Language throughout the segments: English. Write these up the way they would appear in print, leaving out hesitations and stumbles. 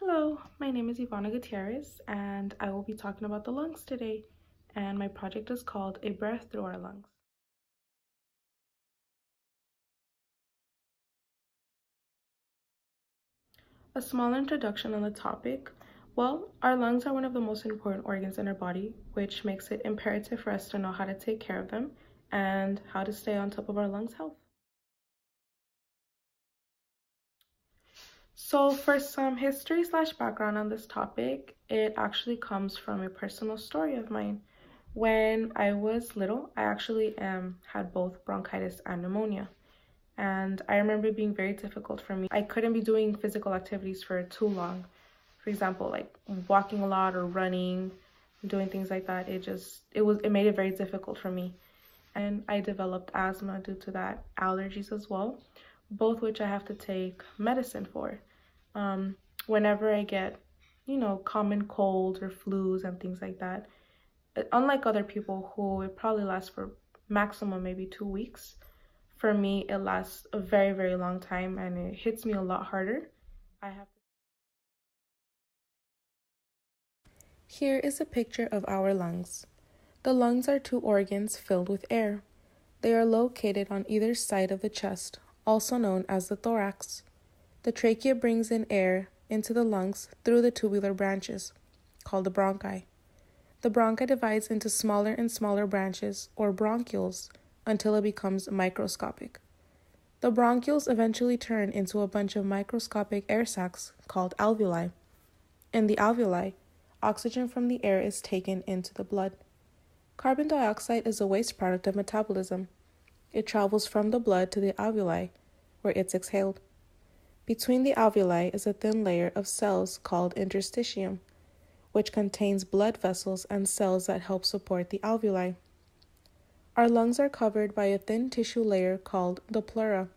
Hello, my name is Yvanna and I will be talking about the lungs today. And my project is called A Breath Through Our Lungs. A small introduction on the topic. Well, our lungs are one of the most important organs in our body, which makes it imperative for us to know how to take care of them and how to stay on top of our lungs' health. So for some history/background on this topic, it actually comes from a personal story of mine. When I was little, I actually had both bronchitis and pneumonia. And I remember it being very difficult for me. I couldn't be doing physical activities for too long. For example, like walking a lot or running, doing things like that. It made it very difficult for me. And I developed asthma due to that, allergies as well, both which I have to take medicine for. Whenever I get, common colds or flus and things like that, unlike other people who it probably lasts for maximum maybe 2 weeks, for me it lasts a very, very long time and it hits me a lot harder. Here is a picture of our lungs. The lungs are two organs filled with air. They are located on either side of the chest, also known as the thorax. The trachea brings in air into the lungs through the tubular branches, called the bronchi. The bronchi divides into smaller and smaller branches, or bronchioles, until it becomes microscopic. The bronchioles eventually turn into a bunch of microscopic air sacs called alveoli. In the alveoli, oxygen from the air is taken into the blood. Carbon dioxide is a waste product of metabolism. It travels from the blood to the alveoli, where it's exhaled. Between the alveoli is a thin layer of cells called interstitium, which contains blood vessels and cells that help support the alveoli. Our lungs are covered by a thin tissue layer called the pleura.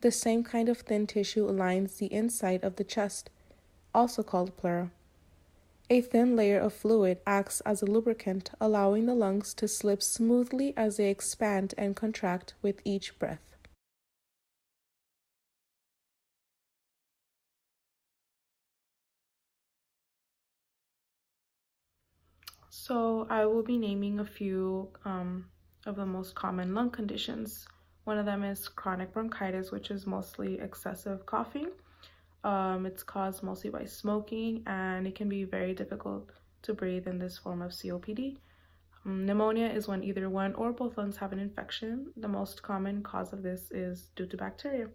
The same kind of thin tissue lines the inside of the chest, also called pleura. A thin layer of fluid acts as a lubricant, allowing the lungs to slip smoothly as they expand and contract with each breath. So I will be naming a few of the most common lung conditions. One of them is chronic bronchitis, which is mostly excessive coughing. It's caused mostly by smoking, and it can be very difficult to breathe in this form of COPD. Pneumonia is when either one or both lungs have an infection. The most common cause of this is due to bacteria.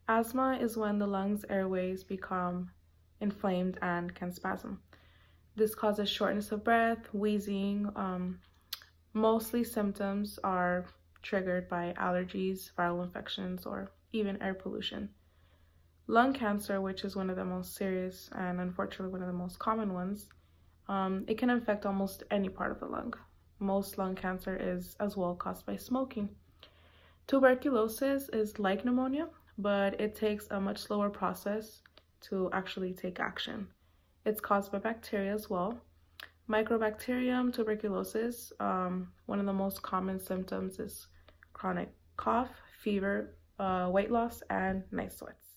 Asthma is when the lungs' airways become inflamed and can spasm. This causes shortness of breath, wheezing. Mostly symptoms are triggered by allergies, viral infections, or even air pollution. Lung cancer, which is one of the most serious and unfortunately one of the most common ones, it can affect almost any part of the lung. Most lung cancer is as well caused by smoking. Tuberculosis is like pneumonia, but it takes a much slower process to actually take action. It's caused by bacteria as well. Mycobacterium tuberculosis, one of the most common symptoms is chronic cough, fever, weight loss, and night sweats.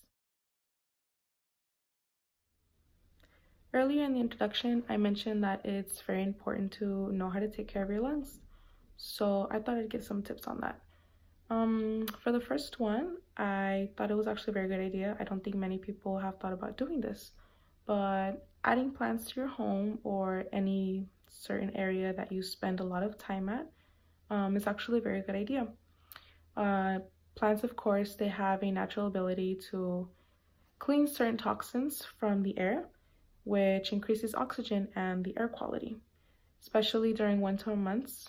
Earlier in the introduction, I mentioned that it's very important to know how to take care of your lungs. So I thought I'd give some tips on that. For the first one, I thought it was actually a very good idea. I don't think many people have thought about doing this, but adding plants to your home or any certain area that you spend a lot of time at is actually a very good idea. Plants, of course, they have a natural ability to clean certain toxins from the air, which increases oxygen and the air quality. Especially during winter months,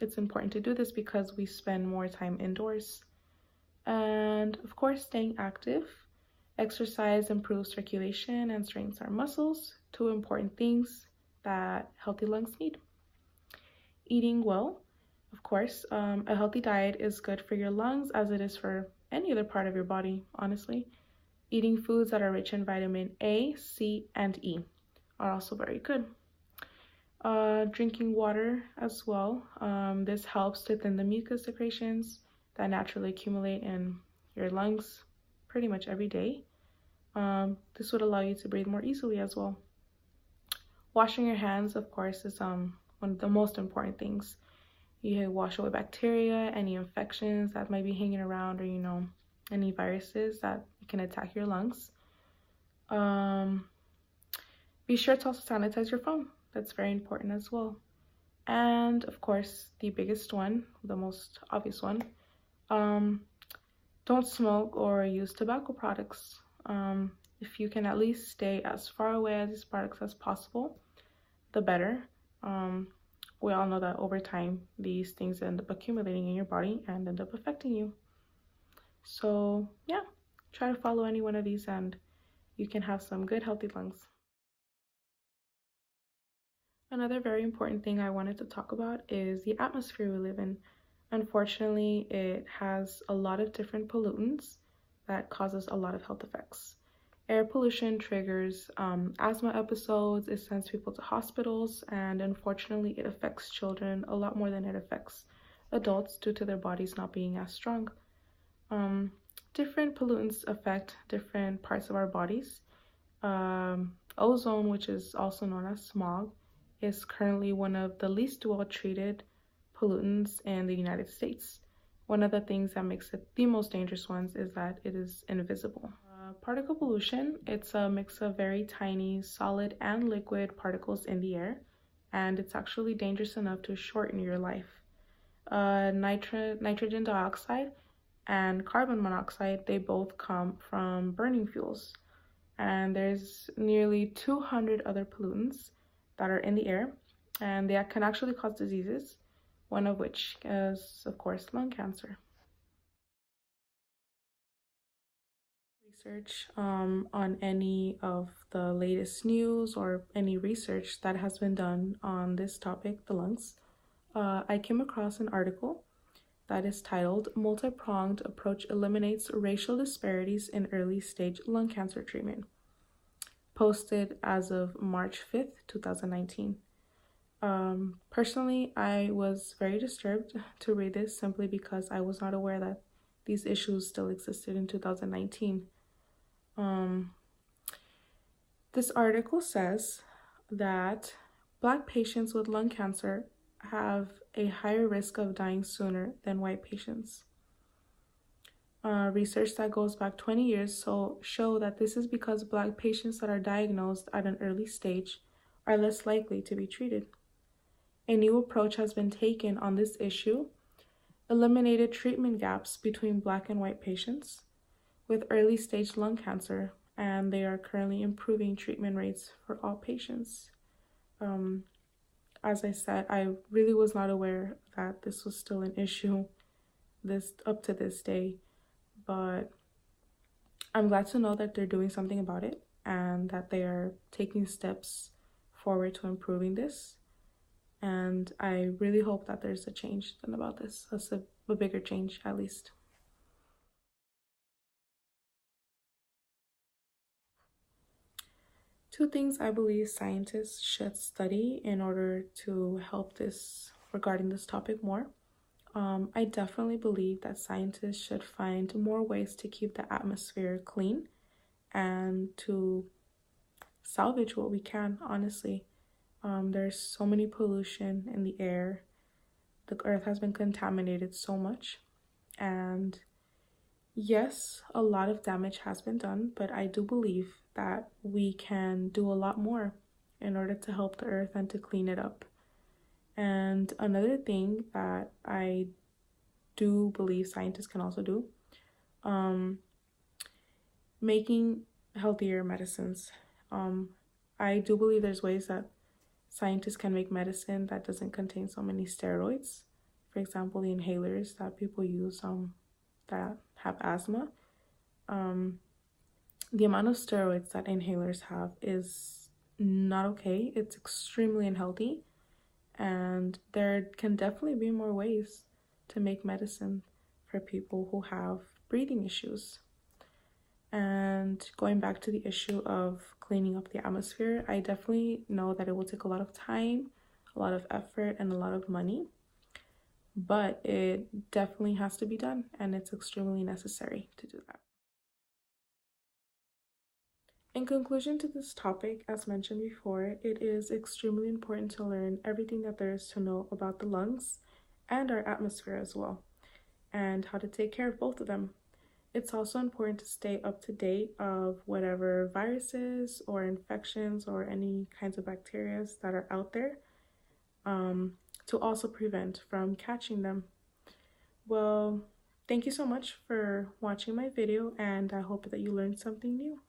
it's important to do this because we spend more time indoors. And of course, staying active. Exercise improves circulation and strengthens our muscles, two important things that healthy lungs need. Eating well, of course. A healthy diet is good for your lungs as it is for any other part of your body, honestly. Eating foods that are rich in vitamin A, C, and E are also very good. Drinking water as well. This helps to thin the mucus secretions that naturally accumulate in your lungs pretty much every day. This would allow you to breathe more easily as well. Washing your hands, of course, is one of the most important things. You wash away bacteria, any infections that might be hanging around, or any viruses that can attack your lungs. Be sure to also sanitize your phone. That's very important as well. And of course, the biggest one, the most obvious one, don't smoke or use tobacco products. If you can at least stay as far away as these products as possible, the better. We all know that over time, these things end up accumulating in your body and end up affecting you. So yeah, try to follow any one of these and you can have some good, healthy lungs. Another very important thing I wanted to talk about is the atmosphere we live in. Unfortunately, it has a lot of different pollutants that causes a lot of health effects. Air pollution triggers asthma episodes, it sends people to hospitals, and unfortunately it affects children a lot more than it affects adults due to their bodies not being as strong. Different pollutants affect different parts of our bodies. Ozone, which is also known as smog, is currently one of the least well-treated pollutants in the United States. One of the things that makes it the most dangerous ones is that it is invisible. Particle pollution, it's a mix of very tiny solid and liquid particles in the air, and it's actually dangerous enough to shorten your life. Nitrogen dioxide and carbon monoxide, they both come from burning fuels. And there's nearly 200 other pollutants that are in the air, and they can actually cause diseases, one of which is, of course, lung cancer. Research on any of the latest news or any research that has been done on this topic, the lungs, I came across an article that is titled "Multi-Pronged Approach Eliminates Racial Disparities in Early Stage Lung Cancer Treatment," posted as of March 5th, 2019. Personally, I was very disturbed to read this simply because I was not aware that these issues still existed in 2019. This article says that Black patients with lung cancer have a higher risk of dying sooner than white patients. Research that goes back 20 years show that this is because Black patients that are diagnosed at an early stage are less likely to be treated. A new approach has been taken on this issue, eliminated treatment gaps between Black and white patients with early stage lung cancer, and they are currently improving treatment rates for all patients. As I said, I really was not aware that this was still an issue up to this day, but I'm glad to know that they're doing something about it and that they are taking steps forward to improving this. And I really hope that there's a change done about this, a bigger change at least. Two things I believe scientists should study in order to help regarding this topic more. I definitely believe that scientists should find more ways to keep the atmosphere clean and to salvage what we can, honestly. There's so many pollution in the air. The earth has been contaminated so much. And yes, a lot of damage has been done, but I do believe that we can do a lot more in order to help the earth and to clean it up. And another thing that I do believe scientists can also do, making healthier medicines. I do believe there's ways that scientists can make medicine that doesn't contain so many steroids. For example, the inhalers that people use that have asthma. The amount of steroids that inhalers have is not okay. It's extremely unhealthy, and there can definitely be more ways to make medicine for people who have breathing issues. And going back to the issue of cleaning up the atmosphere, I definitely know that it will take a lot of time, a lot of effort, and a lot of money, but it definitely has to be done, and it's extremely necessary to do that. In conclusion to this topic, as mentioned before, it is extremely important to learn everything that there is to know about the lungs and our atmosphere as well, and how to take care of both of them. It's also important to stay up to date of whatever viruses or infections or any kinds of bacteria that are out there, to also prevent from catching them. Well, thank you so much for watching my video, and I hope that you learned something new.